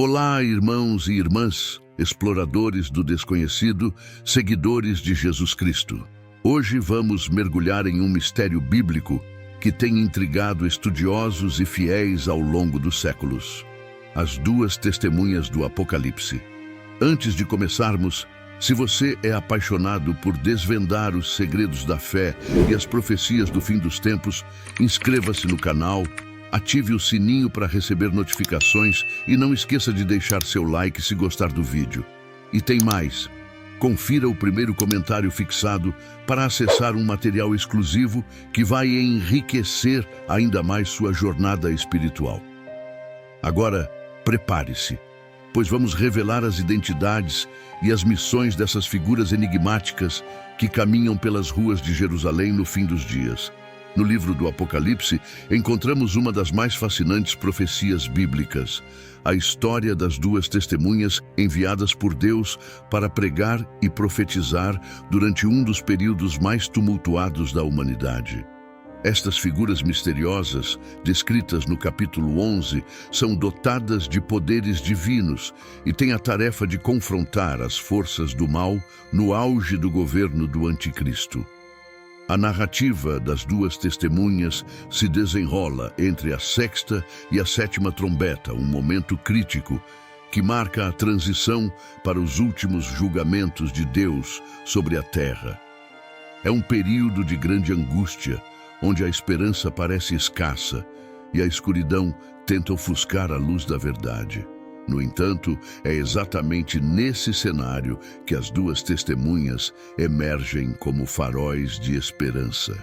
Olá, irmãos e irmãs, exploradores do desconhecido, seguidores de Jesus Cristo. Hoje vamos mergulhar em um mistério bíblico que tem intrigado estudiosos e fiéis ao longo dos séculos: as duas testemunhas do Apocalipse. Antes de começarmos, se você é apaixonado por desvendar os segredos da fé e as profecias do fim dos tempos, inscreva-se no canal, ative o sininho para receber notificações e não esqueça de deixar seu like se gostar do vídeo. E tem mais: confira o primeiro comentário fixado para acessar um material exclusivo que vai enriquecer ainda mais sua jornada espiritual. Agora, prepare-se, pois vamos revelar as identidades e as missões dessas figuras enigmáticas que caminham pelas ruas de Jerusalém no fim dos dias. No livro do Apocalipse, encontramos uma das mais fascinantes profecias bíblicas: a história das duas testemunhas enviadas por Deus para pregar e profetizar durante um dos períodos mais tumultuados da humanidade. Estas figuras misteriosas, descritas no capítulo 11, são dotadas de poderes divinos e têm a tarefa de confrontar as forças do mal no auge do governo do Anticristo. A narrativa das duas testemunhas se desenrola entre a sexta e a sétima trombeta, um momento crítico que marca a transição para os últimos julgamentos de Deus sobre a terra. É um período de grande angústia, onde a esperança parece escassa e a escuridão tenta ofuscar a luz da verdade. No entanto, é exatamente nesse cenário que as duas testemunhas emergem como faróis de esperança.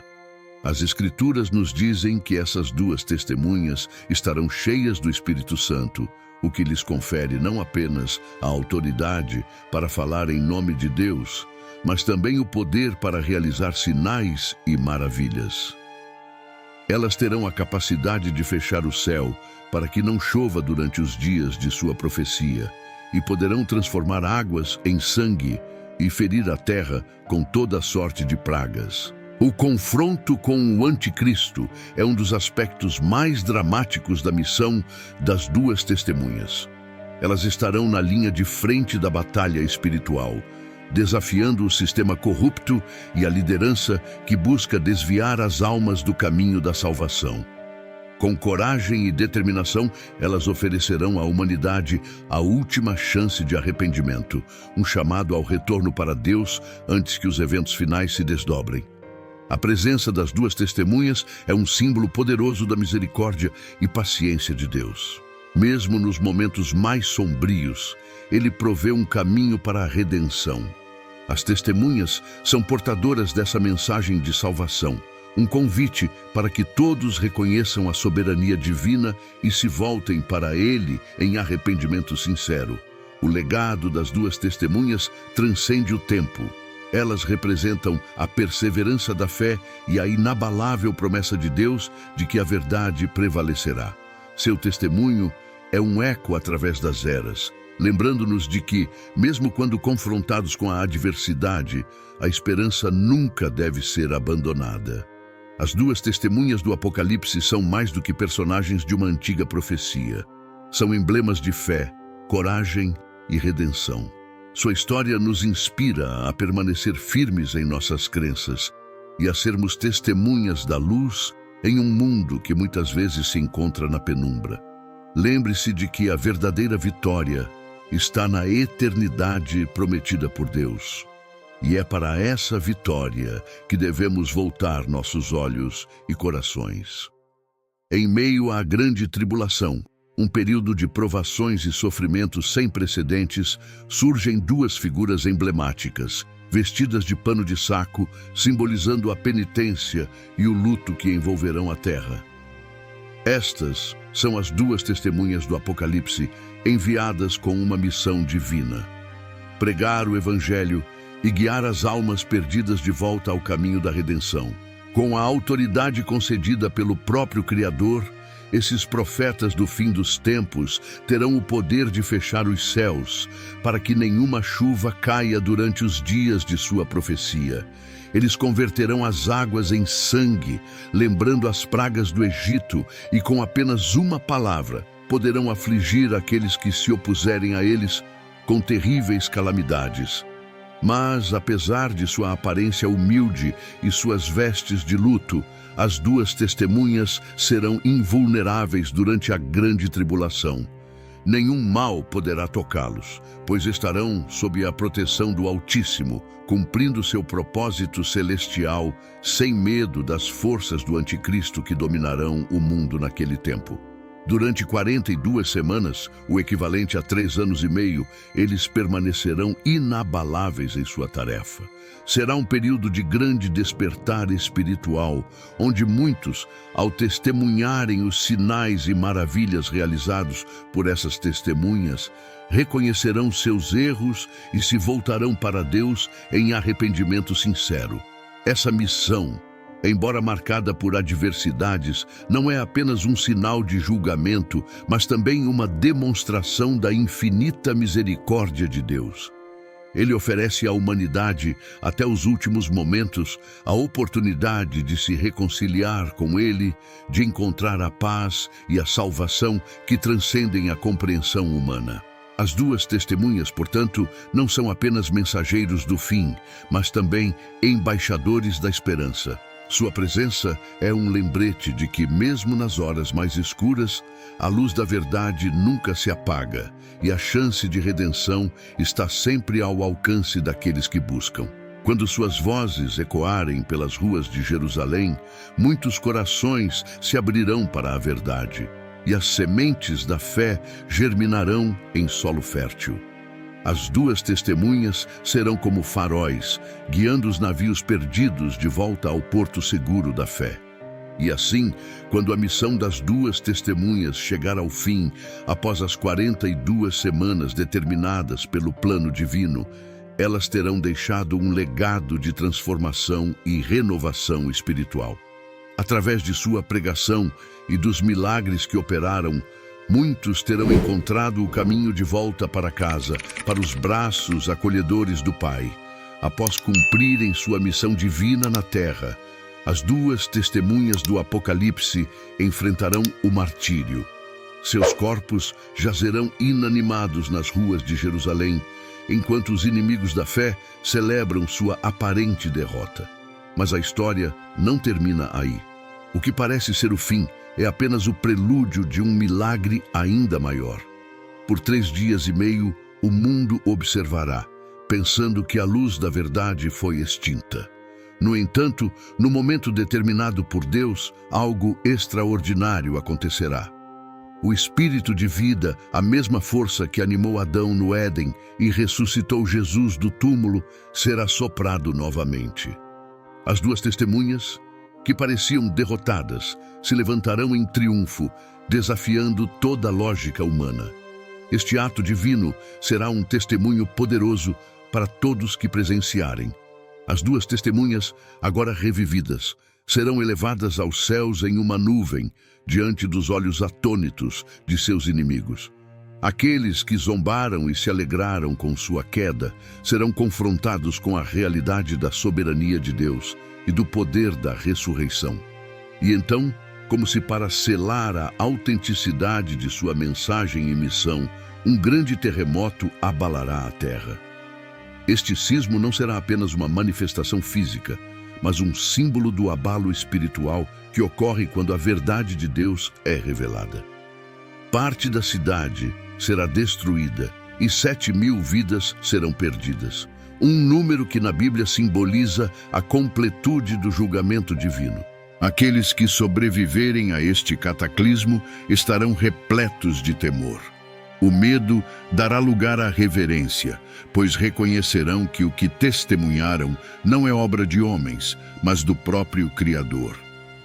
As Escrituras nos dizem que essas duas testemunhas estarão cheias do Espírito Santo, o que lhes confere não apenas a autoridade para falar em nome de Deus, mas também o poder para realizar sinais e maravilhas. Elas terão a capacidade de fechar o céu para que não chova durante os dias de sua profecia, e poderão transformar águas em sangue e ferir a terra com toda sorte de pragas. O confronto com o Anticristo é um dos aspectos mais dramáticos da missão das duas testemunhas. Elas estarão na linha de frente da batalha espiritual, desafiando o sistema corrupto e a liderança que busca desviar as almas do caminho da salvação. Com coragem e determinação, elas oferecerão à humanidade a última chance de arrependimento, um chamado ao retorno para Deus antes que os eventos finais se desdobrem. A presença das duas testemunhas é um símbolo poderoso da misericórdia e paciência de Deus. Mesmo nos momentos mais sombrios, Ele provê um caminho para a redenção. As testemunhas são portadoras dessa mensagem de salvação, um convite para que todos reconheçam a soberania divina e se voltem para Ele em arrependimento sincero. O legado das duas testemunhas transcende o tempo. Elas representam a perseverança da fé e a inabalável promessa de Deus de que a verdade prevalecerá. Seu testemunho é um eco através das eras, lembrando-nos de que, mesmo quando confrontados com a adversidade, a esperança nunca deve ser abandonada. As duas testemunhas do Apocalipse são mais do que personagens de uma antiga profecia. São emblemas de fé, coragem e redenção. Sua história nos inspira a permanecer firmes em nossas crenças e a sermos testemunhas da luz em um mundo que muitas vezes se encontra na penumbra. Lembre-se de que a verdadeira vitória está na eternidade prometida por Deus. E é para essa vitória que devemos voltar nossos olhos e corações. Em meio à grande tribulação, um período de provações e sofrimentos sem precedentes, surgem duas figuras emblemáticas, vestidas de pano de saco, simbolizando a penitência e o luto que envolverão a terra. Estas são as duas testemunhas do Apocalipse, enviadas com uma missão divina: pregar o Evangelho e guiar as almas perdidas de volta ao caminho da redenção. Com a autoridade concedida pelo próprio Criador, esses profetas do fim dos tempos terão o poder de fechar os céus, para que nenhuma chuva caia durante os dias de sua profecia. Eles converterão as águas em sangue, lembrando as pragas do Egito, e com apenas uma palavra, poderão afligir aqueles que se opuserem a eles com terríveis calamidades. Mas, apesar de sua aparência humilde e suas vestes de luto, as duas testemunhas serão invulneráveis durante a grande tribulação. Nenhum mal poderá tocá-los, pois estarão sob a proteção do Altíssimo, cumprindo seu propósito celestial, sem medo das forças do Anticristo que dominarão o mundo naquele tempo. Durante 42 semanas, o equivalente a 3 anos e meio, eles permanecerão inabaláveis em sua tarefa. Será um período de grande despertar espiritual, onde muitos, ao testemunharem os sinais e maravilhas realizados por essas testemunhas, reconhecerão seus erros e se voltarão para Deus em arrependimento sincero. Essa missão, embora marcada por adversidades, não é apenas um sinal de julgamento, mas também uma demonstração da infinita misericórdia de Deus. Ele oferece à humanidade, até os últimos momentos, a oportunidade de se reconciliar com Ele, de encontrar a paz e a salvação que transcendem a compreensão humana. As duas testemunhas, portanto, não são apenas mensageiros do fim, mas também embaixadores da esperança. Sua presença é um lembrete de que, mesmo nas horas mais escuras, a luz da verdade nunca se apaga e a chance de redenção está sempre ao alcance daqueles que buscam. Quando suas vozes ecoarem pelas ruas de Jerusalém, muitos corações se abrirão para a verdade e as sementes da fé germinarão em solo fértil. As duas testemunhas serão como faróis, guiando os navios perdidos de volta ao porto seguro da fé. E assim, quando a missão das duas testemunhas chegar ao fim, após as 42 semanas determinadas pelo plano divino, elas terão deixado um legado de transformação e renovação espiritual. Através de sua pregação e dos milagres que operaram, muitos terão encontrado o caminho de volta para casa, para os braços acolhedores do Pai. Após cumprirem sua missão divina na terra, as duas testemunhas do Apocalipse enfrentarão o martírio. Seus corpos jazerão inanimados nas ruas de Jerusalém, enquanto os inimigos da fé celebram sua aparente derrota. Mas a história não termina aí. O que parece ser o fim é apenas o prelúdio de um milagre ainda maior. Por 3 dias e meio, o mundo observará, pensando que a luz da verdade foi extinta. No entanto, no momento determinado por Deus, algo extraordinário acontecerá. O Espírito de vida, a mesma força que animou Adão no Éden e ressuscitou Jesus do túmulo, será soprado novamente. As duas testemunhas, que pareciam derrotadas, se levantarão em triunfo, desafiando toda a lógica humana. Este ato divino será um testemunho poderoso para todos que presenciarem. As duas testemunhas, agora revividas, serão elevadas aos céus em uma nuvem, diante dos olhos atônitos de seus inimigos. Aqueles que zombaram e se alegraram com sua queda serão confrontados com a realidade da soberania de Deus e do poder da ressurreição. E então, como se para selar a autenticidade de sua mensagem e missão, um grande terremoto abalará a terra. Este sismo não será apenas uma manifestação física, mas um símbolo do abalo espiritual que ocorre quando a verdade de Deus é revelada. Parte da cidade será destruída e 7.000 vidas serão perdidas. Um número que na Bíblia simboliza a completude do julgamento divino. Aqueles que sobreviverem a este cataclismo estarão repletos de temor. O medo dará lugar à reverência, pois reconhecerão que o que testemunharam não é obra de homens, mas do próprio Criador.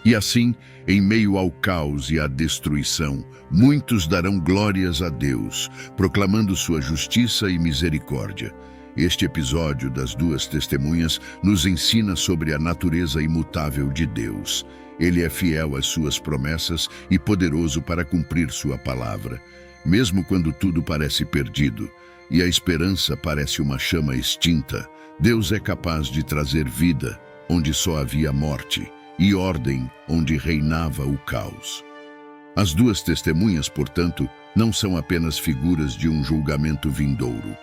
E assim, em meio ao caos e à destruição, muitos darão glórias a Deus, proclamando sua justiça e misericórdia. Este episódio das duas testemunhas nos ensina sobre a natureza imutável de Deus. Ele é fiel às suas promessas e poderoso para cumprir sua palavra. Mesmo quando tudo parece perdido e a esperança parece uma chama extinta, Deus é capaz de trazer vida onde só havia morte e ordem onde reinava o caos. As duas testemunhas, portanto, não são apenas figuras de um julgamento vindouro.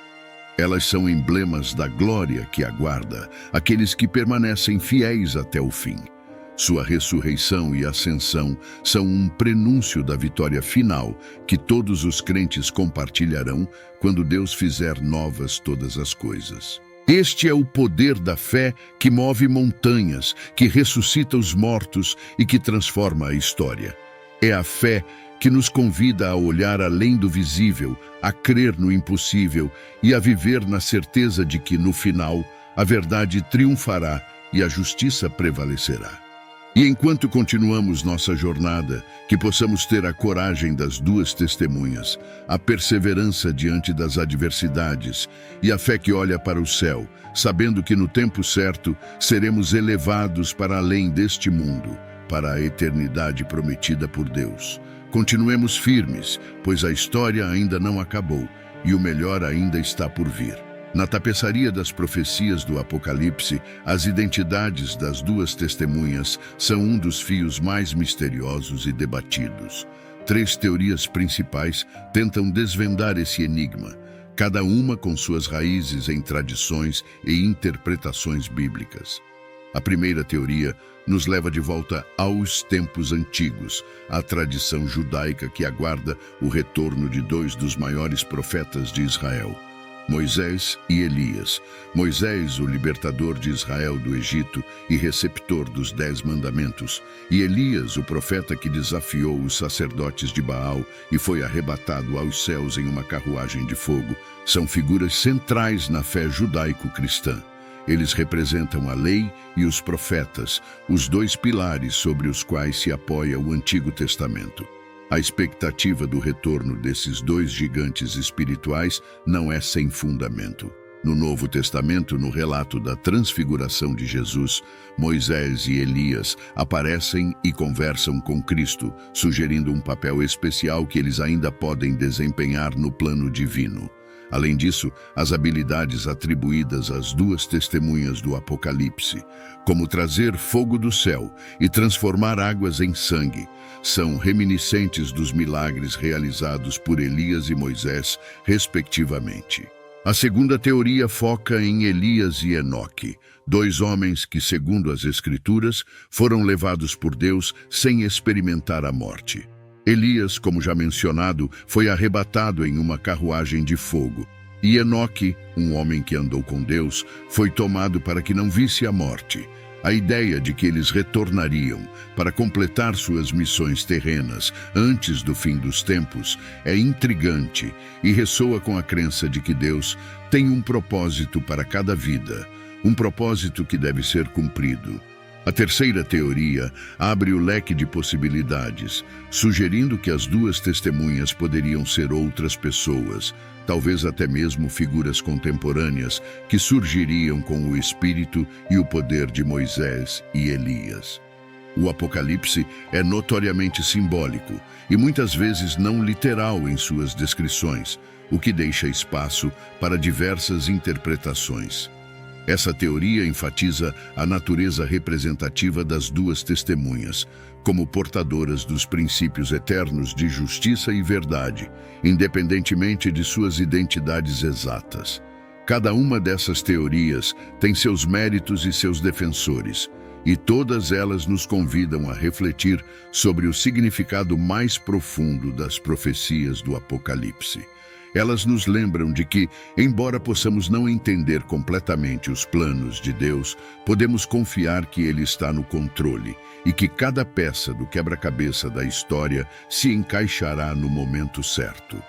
Elas são emblemas da glória que aguarda aqueles que permanecem fiéis até o fim. Sua ressurreição e ascensão são um prenúncio da vitória final que todos os crentes compartilharão quando Deus fizer novas todas as coisas. Este é o poder da fé que move montanhas, que ressuscita os mortos e que transforma a história. É a fé que nos convida a olhar além do visível, a crer no impossível e a viver na certeza de que, no final, a verdade triunfará e a justiça prevalecerá. E enquanto continuamos nossa jornada, que possamos ter a coragem das duas testemunhas, a perseverança diante das adversidades e a fé que olha para o céu, sabendo que no tempo certo seremos elevados para além deste mundo, para a eternidade prometida por Deus. Continuemos firmes, pois a história ainda não acabou e o melhor ainda está por vir. Na tapeçaria das profecias do Apocalipse, as identidades das duas testemunhas são um dos fios mais misteriosos e debatidos. 3 teorias principais tentam desvendar esse enigma, cada uma com suas raízes em tradições e interpretações bíblicas. A primeira teoria nos leva de volta aos tempos antigos, à tradição judaica que aguarda o retorno de 2 dos maiores profetas de Israel, Moisés e Elias. Moisés, o libertador de Israel do Egito e receptor dos 10 mandamentos, e Elias, o profeta que desafiou os sacerdotes de Baal e foi arrebatado aos céus em uma carruagem de fogo, são figuras centrais na fé judaico-cristã. Eles representam a lei e os profetas, os 2 pilares sobre os quais se apoia o Antigo Testamento. A expectativa do retorno desses 2 gigantes espirituais não é sem fundamento. No Novo Testamento, no relato da transfiguração de Jesus, Moisés e Elias aparecem e conversam com Cristo, sugerindo um papel especial que eles ainda podem desempenhar no plano divino. Além disso, as habilidades atribuídas às 2 testemunhas do Apocalipse, como trazer fogo do céu e transformar águas em sangue, são reminiscentes dos milagres realizados por Elias e Moisés, respectivamente. A segunda teoria foca em Elias e Enoque, 2 homens que, segundo as Escrituras, foram levados por Deus sem experimentar a morte. Elias, como já mencionado, foi arrebatado em uma carruagem de fogo. E Enoque, um homem que andou com Deus, foi tomado para que não visse a morte. A ideia de que eles retornariam para completar suas missões terrenas antes do fim dos tempos é intrigante e ressoa com a crença de que Deus tem um propósito para cada vida, um propósito que deve ser cumprido. A terceira teoria abre o leque de possibilidades, sugerindo que as 2 testemunhas poderiam ser outras pessoas, talvez até mesmo figuras contemporâneas que surgiriam com o espírito e o poder de Moisés e Elias. O Apocalipse é notoriamente simbólico e muitas vezes não literal em suas descrições, o que deixa espaço para diversas interpretações. Essa teoria enfatiza a natureza representativa das 2 testemunhas, como portadoras dos princípios eternos de justiça e verdade, independentemente de suas identidades exatas. Cada uma dessas teorias tem seus méritos e seus defensores, e todas elas nos convidam a refletir sobre o significado mais profundo das profecias do Apocalipse. Elas nos lembram de que, embora possamos não entender completamente os planos de Deus, podemos confiar que Ele está no controle e que cada peça do quebra-cabeça da história se encaixará no momento certo.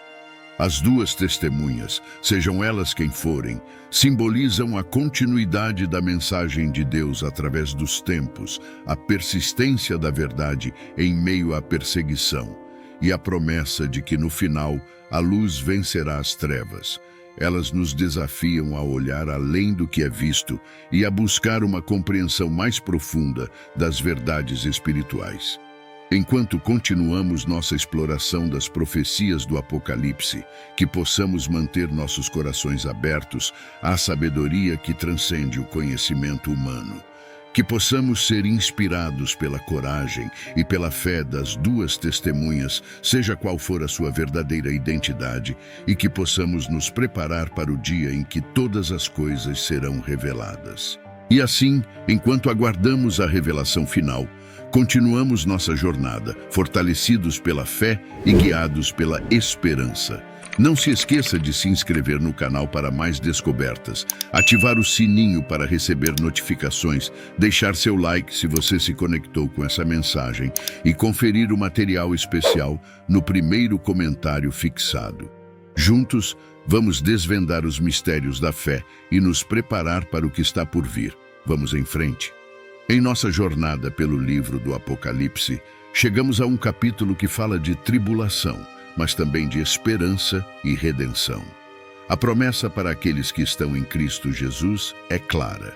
As 2 testemunhas, sejam elas quem forem, simbolizam a continuidade da mensagem de Deus através dos tempos, a persistência da verdade em meio à perseguição e a promessa de que, no final, a luz vencerá as trevas. Elas nos desafiam a olhar além do que é visto e a buscar uma compreensão mais profunda das verdades espirituais. Enquanto continuamos nossa exploração das profecias do Apocalipse, que possamos manter nossos corações abertos à sabedoria que transcende o conhecimento humano. Que possamos ser inspirados pela coragem e pela fé das duas testemunhas, seja qual for a sua verdadeira identidade, e que possamos nos preparar para o dia em que todas as coisas serão reveladas. E assim, enquanto aguardamos a revelação final, continuamos nossa jornada, fortalecidos pela fé e guiados pela esperança. Não se esqueça de se inscrever no canal para mais descobertas, ativar o sininho para receber notificações, deixar seu like se você se conectou com essa mensagem e conferir o material especial no primeiro comentário fixado. Juntos, vamos desvendar os mistérios da fé e nos preparar para o que está por vir. Vamos em frente. Em nossa jornada pelo livro do Apocalipse, chegamos a um capítulo que fala de tribulação, mas também de esperança e redenção. A promessa para aqueles que estão em Cristo Jesus é clara.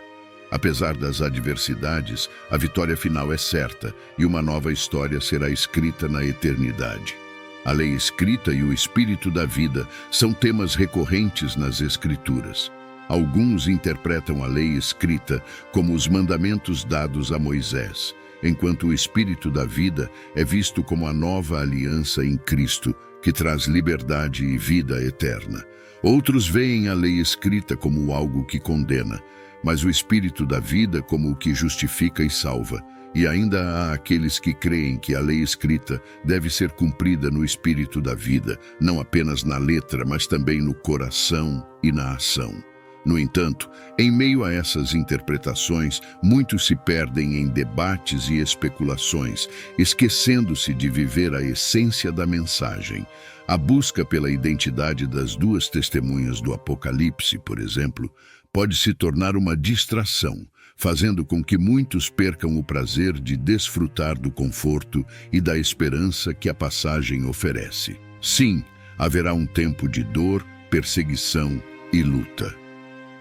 Apesar das adversidades, a vitória final é certa e uma nova história será escrita na eternidade. A lei escrita e o espírito da vida são temas recorrentes nas Escrituras. Alguns interpretam a lei escrita como os mandamentos dados a Moisés, enquanto o espírito da vida é visto como a nova aliança em Cristo, que traz liberdade e vida eterna. Outros veem a lei escrita como algo que condena, mas o espírito da vida como o que justifica e salva. E ainda há aqueles que creem que a lei escrita deve ser cumprida no espírito da vida, não apenas na letra, mas também no coração e na ação. No entanto, em meio a essas interpretações, muitos se perdem em debates e especulações, esquecendo-se de viver a essência da mensagem. A busca pela identidade das duas testemunhas do Apocalipse, por exemplo, pode se tornar uma distração, fazendo com que muitos percam o prazer de desfrutar do conforto e da esperança que a passagem oferece. Sim, haverá um tempo de dor, perseguição e luta.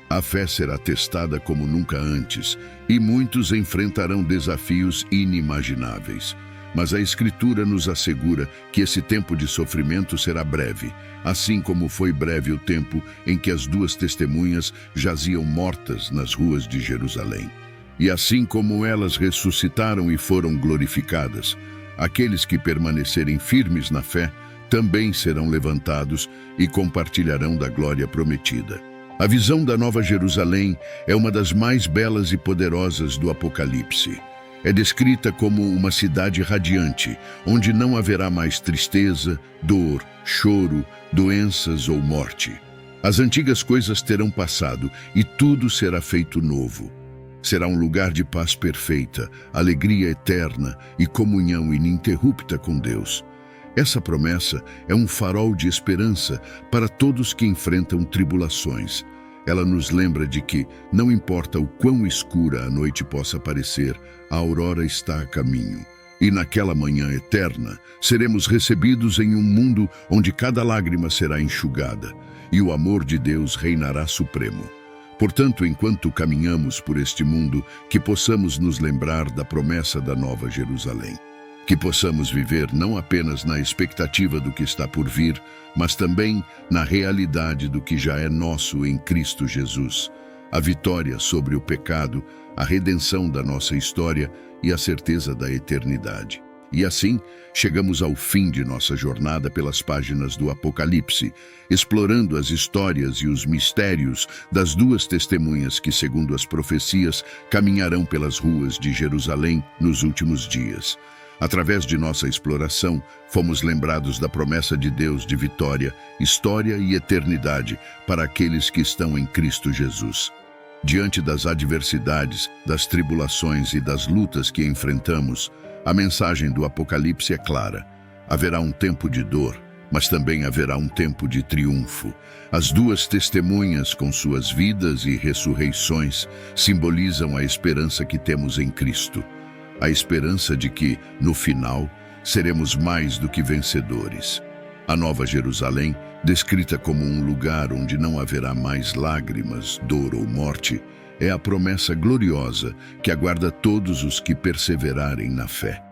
A fé será testada como nunca antes, e muitos enfrentarão desafios inimagináveis. Mas a Escritura nos assegura que esse tempo de sofrimento será breve, assim como foi breve o tempo em que as duas testemunhas jaziam mortas nas ruas de Jerusalém. E assim como elas ressuscitaram e foram glorificadas, aqueles que permanecerem firmes na fé também serão levantados e compartilharão da glória prometida. A visão da Nova Jerusalém é uma das mais belas e poderosas do Apocalipse. É descrita como uma cidade radiante, onde não haverá mais tristeza, dor, choro, doenças ou morte. As antigas coisas terão passado e tudo será feito novo. Será um lugar de paz perfeita, alegria eterna e comunhão ininterrupta com Deus. Essa promessa é um farol de esperança para todos que enfrentam tribulações. Ela nos lembra de que, não importa o quão escura a noite possa parecer, a aurora está a caminho. E naquela manhã eterna, seremos recebidos em um mundo onde cada lágrima será enxugada, e o amor de Deus reinará supremo. Portanto, enquanto caminhamos por este mundo, que possamos nos lembrar da promessa da Nova Jerusalém. Que possamos viver não apenas na expectativa do que está por vir, mas também na realidade do que já é nosso em Cristo Jesus. A vitória sobre o pecado, a redenção da nossa história e a certeza da eternidade. E assim, chegamos ao fim de nossa jornada pelas páginas do Apocalipse, explorando as histórias e os mistérios das duas testemunhas que, segundo as profecias, caminharão pelas ruas de Jerusalém nos últimos dias. Através de nossa exploração, fomos lembrados da promessa de Deus de vitória, história e eternidade para aqueles que estão em Cristo Jesus. Diante das adversidades, das tribulações e das lutas que enfrentamos, a mensagem do Apocalipse é clara. Haverá um tempo de dor, mas também haverá um tempo de triunfo. As duas testemunhas, com suas vidas e ressurreições, simbolizam a esperança que temos em Cristo. A esperança de que, no final, seremos mais do que vencedores. A Nova Jerusalém, descrita como um lugar onde não haverá mais lágrimas, dor ou morte, é a promessa gloriosa que aguarda todos os que perseverarem na fé.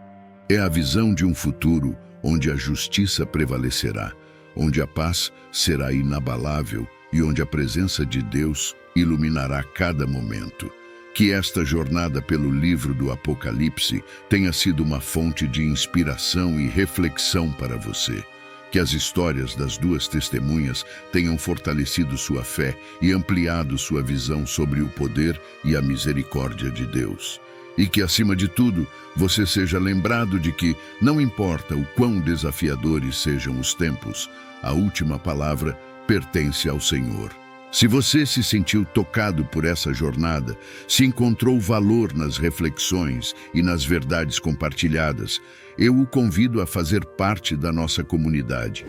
É a visão de um futuro onde a justiça prevalecerá, onde a paz será inabalável e onde a presença de Deus iluminará cada momento. Que esta jornada pelo livro do Apocalipse tenha sido uma fonte de inspiração e reflexão para você. Que as histórias das duas testemunhas tenham fortalecido sua fé e ampliado sua visão sobre o poder e a misericórdia de Deus. E que, acima de tudo, você seja lembrado de que, não importa o quão desafiadores sejam os tempos, a última palavra pertence ao Senhor. Se você se sentiu tocado por essa jornada, se encontrou valor nas reflexões e nas verdades compartilhadas, eu o convido a fazer parte da nossa comunidade.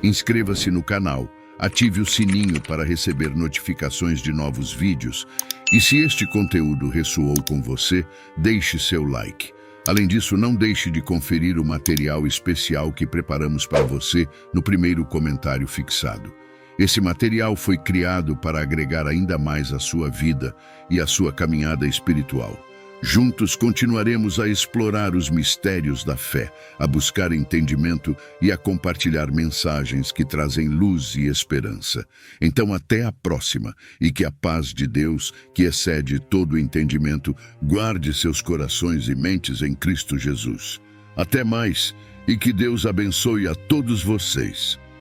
Inscreva-se no canal, ative o sininho para receber notificações de novos vídeos e, se este conteúdo ressoou com você, deixe seu like. Além disso, não deixe de conferir o material especial que preparamos para você no primeiro comentário fixado. Esse material foi criado para agregar ainda mais à sua vida e à sua caminhada espiritual. Juntos continuaremos a explorar os mistérios da fé, a buscar entendimento e a compartilhar mensagens que trazem luz e esperança. Então, até a próxima, e que a paz de Deus, que excede todo entendimento, guarde seus corações e mentes em Cristo Jesus. Até mais, e que Deus abençoe a todos vocês.